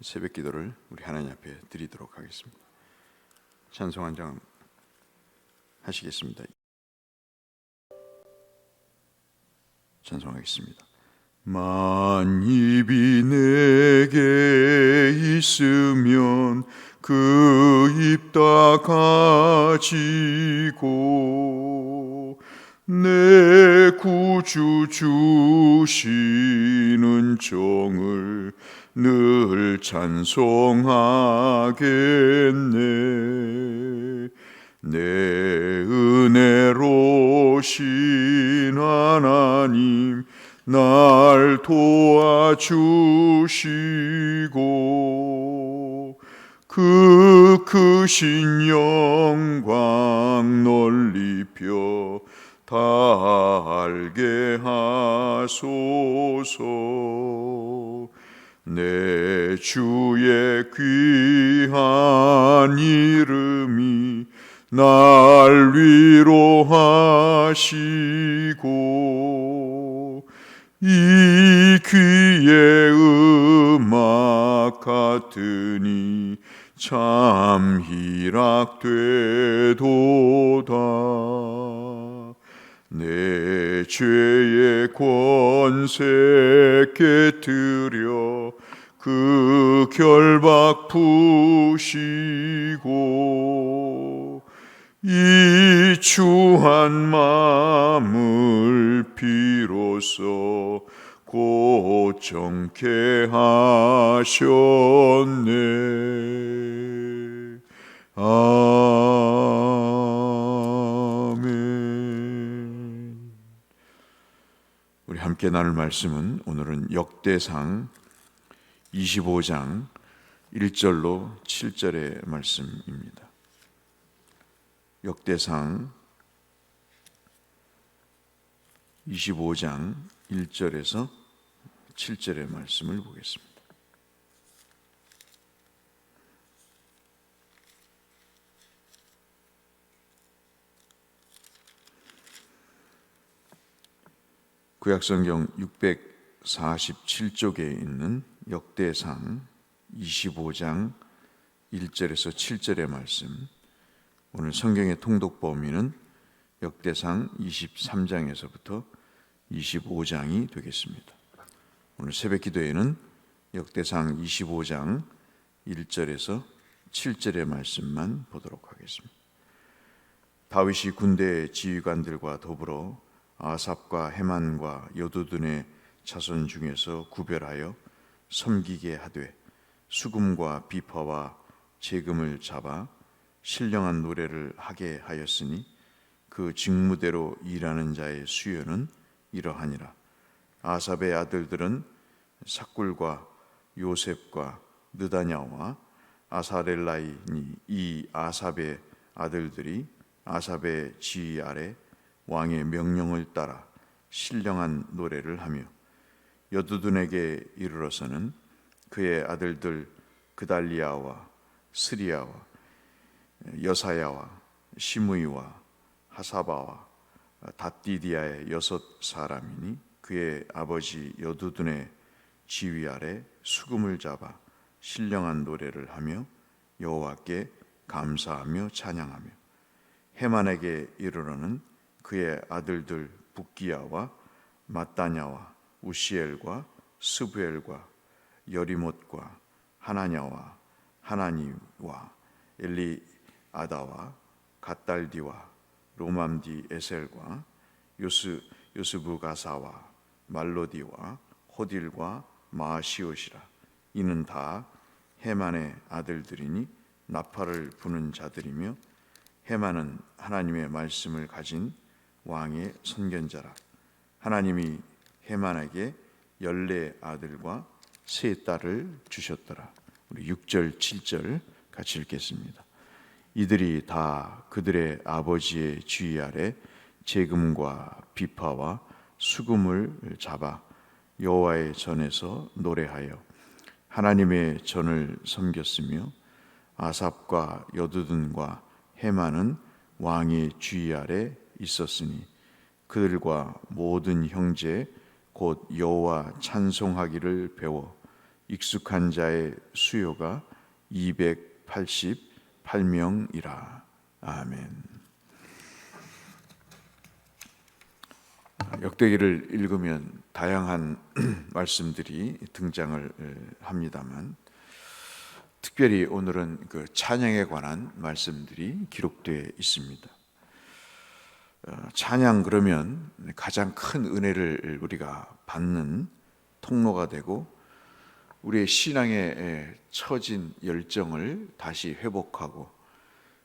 새벽 기도를 우리 하나님 앞에 드리도록 하겠습니다. 찬송 한 장 하시겠습니다. 찬송하겠습니다. 만입이 내게 있으면 그 입 다 가지고 내 구주 주시는 정을 늘 찬송하겠네. 내 은혜로신 하나님 날 도와주시고 그 크신 영광 널리 펴 다 알게 하소서. 내 주의 귀한 이름이 날 위로하시고 이 귀의 음악 같으니 참 희락되도다. 내 죄의 권세 깨뜨려 그 결박 푸시고 이 추한 마음을 비로소 곧 정케 하셨네. 아멘. 우리 함께 나눌 말씀은 오늘은 역대상 25장 1절로 7절의 말씀입니다. 역대상 25장 1절에서 7절의 말씀을 보겠습니다. 구약성경 647쪽에 있는 역대상 25장 1절에서 7절의 말씀, 오늘 성경의 통독 범위는 역대상 23장에서부터 25장이 되겠습니다. 오늘 새벽 기도에는 역대상 25장 1절에서 7절의 말씀만 보도록 하겠습니다. 다윗이 군대 지휘관들과 더불어 아삽과 헤만과 여두둔의 자손 중에서 구별하여 섬기게 하되 수금과 비파와 재금을 잡아 신령한 노래를 하게 하였으니 그 직무대로 일하는 자의 수요는 이러하니라. 아삽의 아들들은 삭굴과 요셉과 느다냐와 아사렐라이니 이 아삽의 아들들이 아삽의 지휘 아래 왕의 명령을 따라 신령한 노래를 하며 여두둔에게 이르러서는 그의 아들들 그달리아와 스리야와 여사야와 시므이와 하사바와 닷디디아의 6사람이니 그의 아버지 여두둔의 지휘 아래 수금을 잡아 신령한 노래를 하며 여호와께 감사하며 찬양하며 헤만에게 이르러는 그의 아들들 붓기야와 mat다냐와 우시엘과 스부엘과 여리못과 하나냐와 하나니와 엘리아다와 갓달디와 로맘디 에셀과 요스부가사와 말로디와 호딜과 마시옷이라. 이는 다 헤만의 아들들이니 나팔을 부는 자들이며 헤만은 하나님의 말씀을 가진 왕의 선견자라. 하나님이 헤만에게 14아들과 3딸을 주셨더라. 우리 6절 7절 같이 읽겠습니다. 이들이 다 그들의 아버지의 지휘 아래 재금과 비파와 수금을 잡아 여호와의 전에서 노래하여 하나님의 전을 섬겼으며 아삽과 여두둔과 헤만은 왕의 지휘 아래 있었으니 그들과 모든 형제 곧 여호와 찬송하기를 배워 익숙한 자의 수요가 288명이라. 아멘. 역대기를 읽으면 다양한 말씀들이 등장을 합니다만, 특별히 오늘은 그 찬양에 관한 말씀들이 기록되어 있습니다. 찬양 그러면 가장 큰 은혜를 우리가 받는 통로가 되고, 우리의 신앙에 처진 열정을 다시 회복하고,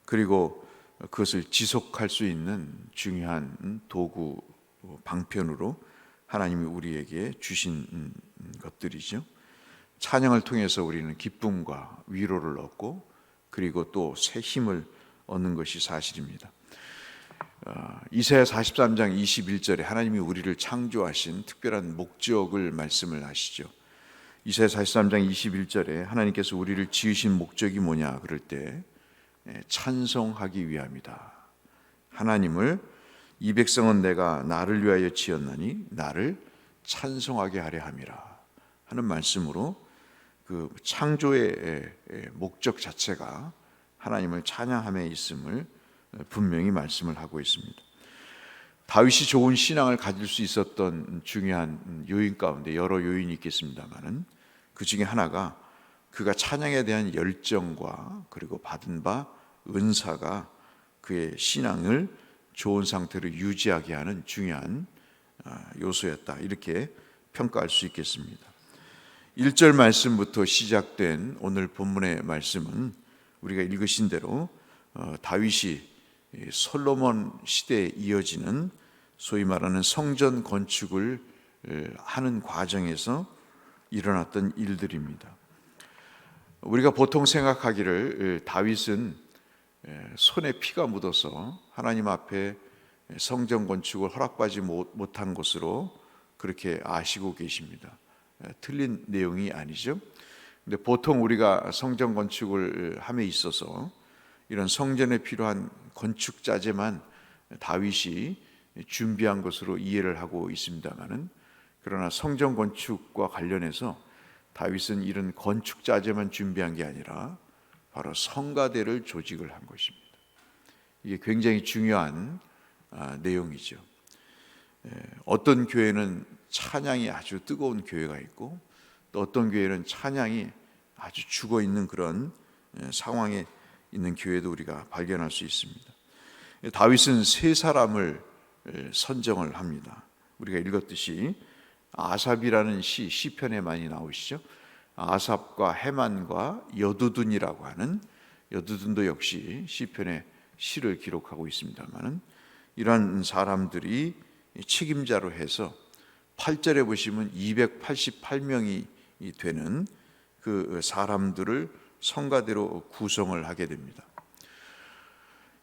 그리고 그것을 지속할 수 있는 중요한 도구, 방편으로 하나님이 우리에게 주신 것들이죠. 찬양을 통해서 우리는 기쁨과 위로를 얻고, 그리고 또 새 힘을 얻는 것이 사실입니다. 이사야 43장 21절에 하나님이 우리를 창조하신 특별한 목적을 말씀을 하시죠. 이사야 43장 21절에 하나님께서 우리를 지으신 목적이 뭐냐 그럴 때 찬송하기 위함이다. 하나님을, 이 백성은 내가 나를 위하여 지었나니 나를 찬송하게 하려 함이라 하는 말씀으로, 그 창조의 목적 자체가 하나님을 찬양함에 있음을 분명히 말씀을 하고 있습니다. 다윗이 좋은 신앙을 가질 수 있었던 중요한 요인 가운데 여러 요인이 있겠습니다만은, 그 중에 하나가 그가 찬양에 대한 열정과 그리고 받은 바 은사가 그의 신앙을 좋은 상태로 유지하게 하는 중요한 요소였다, 이렇게 평가할 수 있겠습니다. 1절 말씀부터 시작된 오늘 본문의 말씀은 우리가 읽으신 대로 다윗이 솔로몬 시대에 이어지는 소위 말하는 성전 건축을 하는 과정에서 일어났던 일들입니다. 우리가 보통 생각하기를 다윗은 손에 피가 묻어서 하나님 앞에 성전 건축을 허락받지 못한 것으로 그렇게 아시고 계십니다. 틀린 내용이 아니죠. 근데 보통 우리가 성전 건축을 함에 있어서 이런 성전에 필요한 건축 자재만 다윗이 준비한 것으로 이해를 하고 있습니다만은, 그러나 성전 건축과 관련해서 다윗은 이런 건축 자재만 준비한 게 아니라 바로 성가대를 조직을 한 것입니다. 이게 굉장히 중요한 내용이죠. 어떤 교회는 찬양이 아주 뜨거운 교회가 있고, 또 어떤 교회는 찬양이 아주 죽어 있는 그런 상황에 있는 교회도 우리가 발견할 수 있습니다. 다윗은 세 사람을 선정을 합니다. 우리가 읽었듯이 아삽이라는 시편에 많이 나오시죠. 아삽과 헤만과 여두둔이라고 하는, 여두둔도 역시 시편에 시를 기록하고 있습니다만, 이러한 사람들이 책임자로 해서 8절에 보시면 288명이 되는 그 사람들을 성가대로 구성을 하게 됩니다.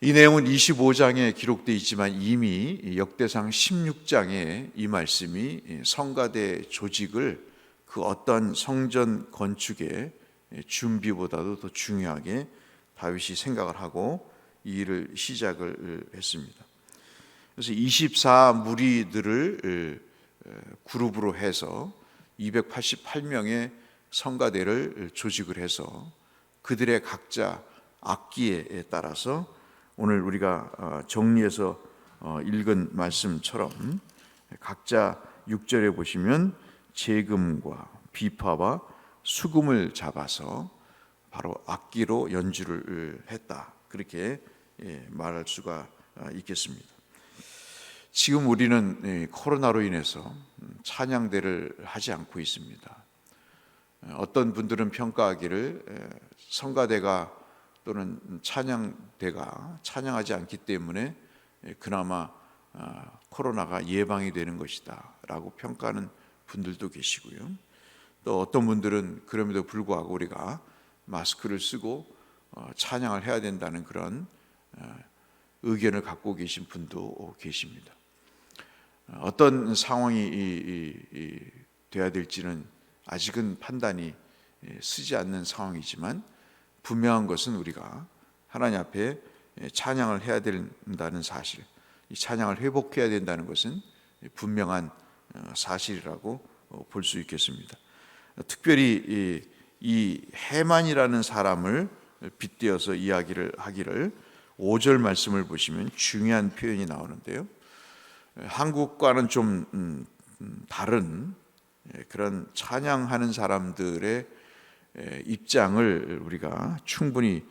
이 내용은 25장에 기록되어 있지만 이미 역대상 16장에 이 말씀이 성가대 조직을 그 어떤 성전 건축의 준비보다도 더 중요하게 다윗이 생각을 하고 이 일을 시작을 했습니다. 그래서 24무리들을 그룹으로 해서 288명의 성가대를 조직을 해서 그들의 각자 악기에 따라서 오늘 우리가 정리해서 읽은 말씀처럼 각자 6절에 보시면 재금과 비파와 수금을 잡아서 바로 악기로 연주를 했다, 그렇게 말할 수가 있겠습니다. 지금 우리는 코로나로 인해서 찬양대를 하지 않고 있습니다. 어떤 분들은 평가하기를 성가대가 또는 찬양대가 찬양하지 않기 때문에 그나마 코로나가 예방이 되는 것이다 라고 평가하는 분들도 계시고요. 또 어떤 분들은 그럼에도 불구하고 우리가 마스크를 쓰고 찬양을 해야 된다는 그런 의견을 갖고 계신 분도 계십니다. 어떤 상황이 돼야 될지는 아직은 판단이 쓰지 않는 상황이지만, 분명한 것은 우리가 하나님 앞에 찬양을 해야 된다는 사실, 이 찬양을 회복해야 된다는 것은 분명한 사실이라고 볼 수 있겠습니다. 특별히 이 해만이라는 사람을 빗대어서 이야기를 하기를 5절 말씀을 보시면 중요한 표현이 나오는데요. 한국과는 좀 다른 그런 찬양하는 사람들의 입장을 우리가 충분히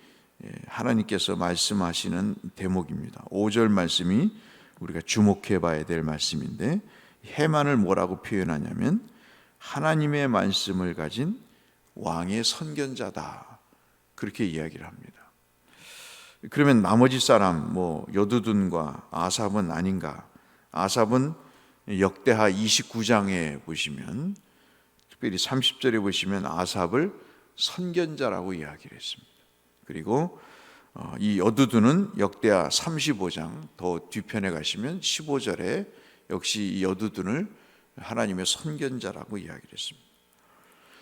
하나님께서 말씀하시는 대목입니다. 5절 말씀이 우리가 주목해 봐야 될 말씀인데, 해만을 뭐라고 표현하냐면 하나님의 말씀을 가진 왕의 선견자다, 그렇게 이야기를 합니다. 그러면 나머지 사람 여두둔과 아삽은 아닌가? 아삽은 역대하 29장에 보시면, 특별히 30절에 보시면 아삽을 선견자라고 이야기를 했습니다. 그리고 이 여두둔은 역대하 35장 더 뒤편에 가시면 15절에 역시 이 여두둔을 하나님의 선견자라고 이야기를 했습니다.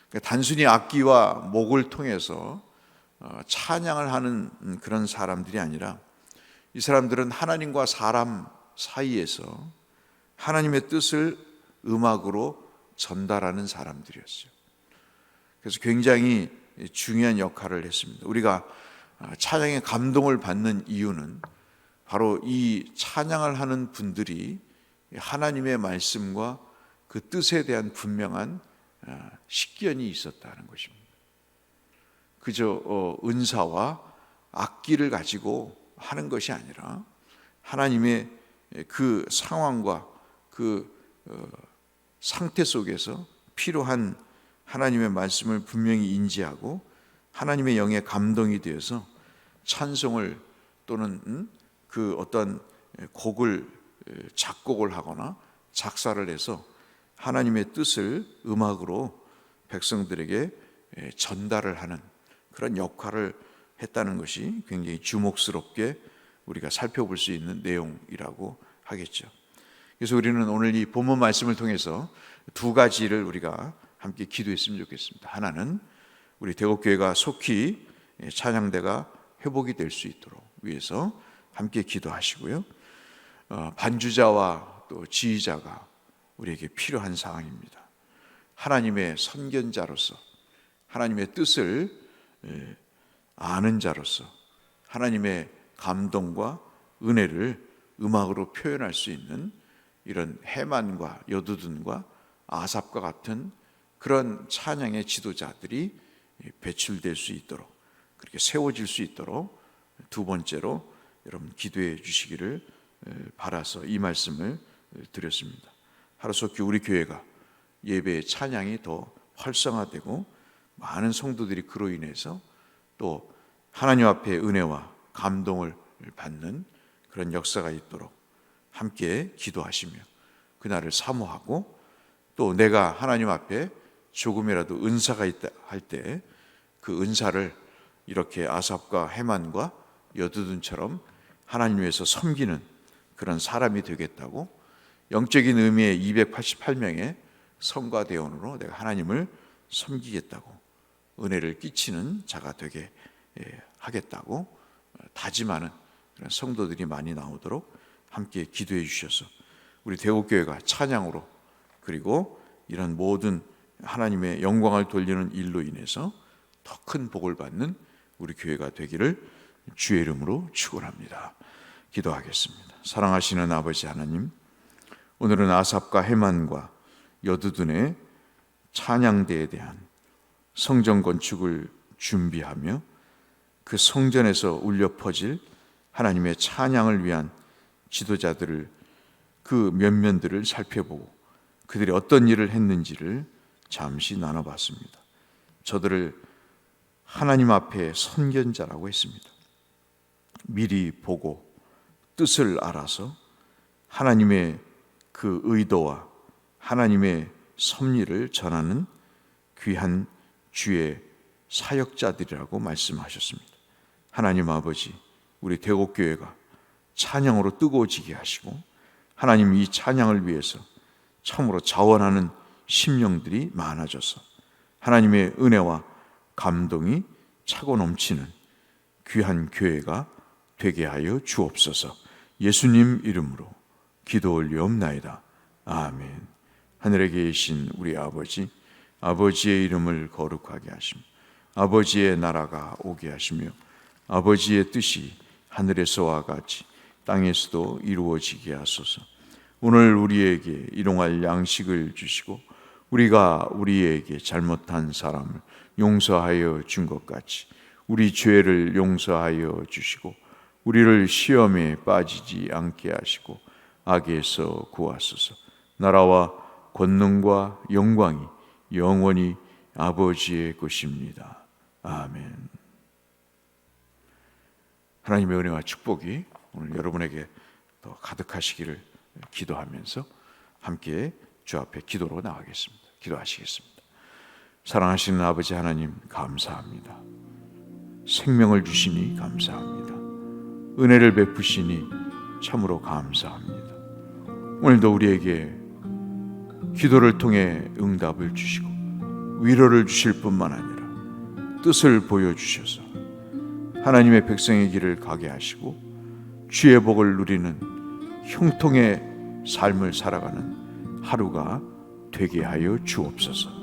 그러니까 단순히 악기와 목을 통해서 찬양을 하는 그런 사람들이 아니라, 이 사람들은 하나님과 사람 사이에서 하나님의 뜻을 음악으로 전달하는 사람들이었어요. 그래서 굉장히 중요한 역할을 했습니다. 우리가 찬양의 감동을 받는 이유는 바로 이 찬양을 하는 분들이 하나님의 말씀과 그 뜻에 대한 분명한 식견이 있었다는 것입니다. 그저 은사와 악기를 가지고 하는 것이 아니라 하나님의 그 상황과 그 상태 속에서 필요한 하나님의 말씀을 분명히 인지하고 하나님의 영의 감동이 되어서 찬송을 또는 그 어떤 곡을 작곡을 하거나 작사를 해서 하나님의 뜻을 음악으로 백성들에게 전달을 하는 그런 역할을 했다는 것이 굉장히 주목스럽게 우리가 살펴볼 수 있는 내용이라고 하겠죠. 그래서 우리는 오늘 이 본문 말씀을 통해서 두 가지를 우리가 함께 기도했으면 좋겠습니다. 하나는 우리 대곡교회가 속히 찬양대가 회복이 될 수 있도록 위해서 함께 기도하시고요. 반주자와 또 지휘자가 우리에게 필요한 상황입니다. 하나님의 선견자로서, 하나님의 뜻을 아는 자로서 하나님의 감동과 은혜를 음악으로 표현할 수 있는 이런 해만과 여두둔과 아삽과 같은 그런 찬양의 지도자들이 배출될 수 있도록, 그렇게 세워질 수 있도록 두 번째로 여러분 기도해 주시기를 바라서 이 말씀을 드렸습니다. 하루속히 우리 교회가 예배의 찬양이 더 활성화되고 많은 성도들이 그로 인해서 또 하나님 앞에 은혜와 감동을 받는 그런 역사가 있도록 함께 기도하시며 그날을 사모하고, 또 내가 하나님 앞에 조금이라도 은사가 있다 할 때 그 은사를 이렇게 아삽과 해만과 여두둔처럼 하나님 위해서 섬기는 그런 사람이 되겠다고, 영적인 의미의 288명의 성과 대원으로 내가 하나님을 섬기겠다고, 은혜를 끼치는 자가 되게 하겠다고 다짐하는 그런 성도들이 많이 나오도록 함께 기도해 주셔서 우리 대곡교회가 찬양으로, 그리고 이런 모든 하나님의 영광을 돌리는 일로 인해서 더 큰 복을 받는 우리 교회가 되기를 주의 이름으로 축원합니다. 기도하겠습니다. 사랑하시는 아버지 하나님, 오늘은 아삽과 해만과 여두둔의 찬양대에 대한 성전 건축을 준비하며 그 성전에서 울려 퍼질 하나님의 찬양을 위한 지도자들을, 그 면면들을 살펴보고 그들이 어떤 일을 했는지를 잠시 나눠봤습니다. 저들을 하나님 앞에 선견자라고 했습니다. 미리 보고 뜻을 알아서 하나님의 그 의도와 하나님의 섭리를 전하는 귀한 주의 사역자들이라고 말씀하셨습니다. 하나님 아버지, 우리 대곡교회가 찬양으로 뜨거워지게 하시고 하나님 이 찬양을 위해서 참으로 자원하는 심령들이 많아져서 하나님의 은혜와 감동이 차고 넘치는 귀한 교회가 되게 하여 주옵소서. 예수님 이름으로 기도 올리옵나이다. 아멘. 하늘에 계신 우리 아버지, 아버지의 이름을 거룩하게 하시며 아버지의 나라가 오게 하시며 아버지의 뜻이 하늘에서와 같이 땅에서도 이루어지게 하소서. 오늘 우리에게 일용할 양식을 주시고 우리가 우리에게 잘못한 사람을 용서하여 준 것 같이 우리 죄를 용서하여 주시고 우리를 시험에 빠지지 않게 하시고 악에서 구하소서. 나라와 권능과 영광이 영원히 아버지의 것입니다. 아멘. 하나님의 은혜와 축복이 오늘 여러분에게 더 가득하시기를 기도하면서 함께 주 앞에 기도로 나가겠습니다. 기도하시겠습니다. 사랑하시는 아버지 하나님, 감사합니다. 생명을 주시니 감사합니다. 은혜를 베푸시니 참으로 감사합니다. 오늘도 우리에게 기도를 통해 응답을 주시고 위로를 주실 뿐만 아니라 뜻을 보여주셔서 하나님의 백성의 길을 가게 하시고 주의 복을 누리는 형통의 삶을 살아가는 하루가 되게 하여 주옵소서.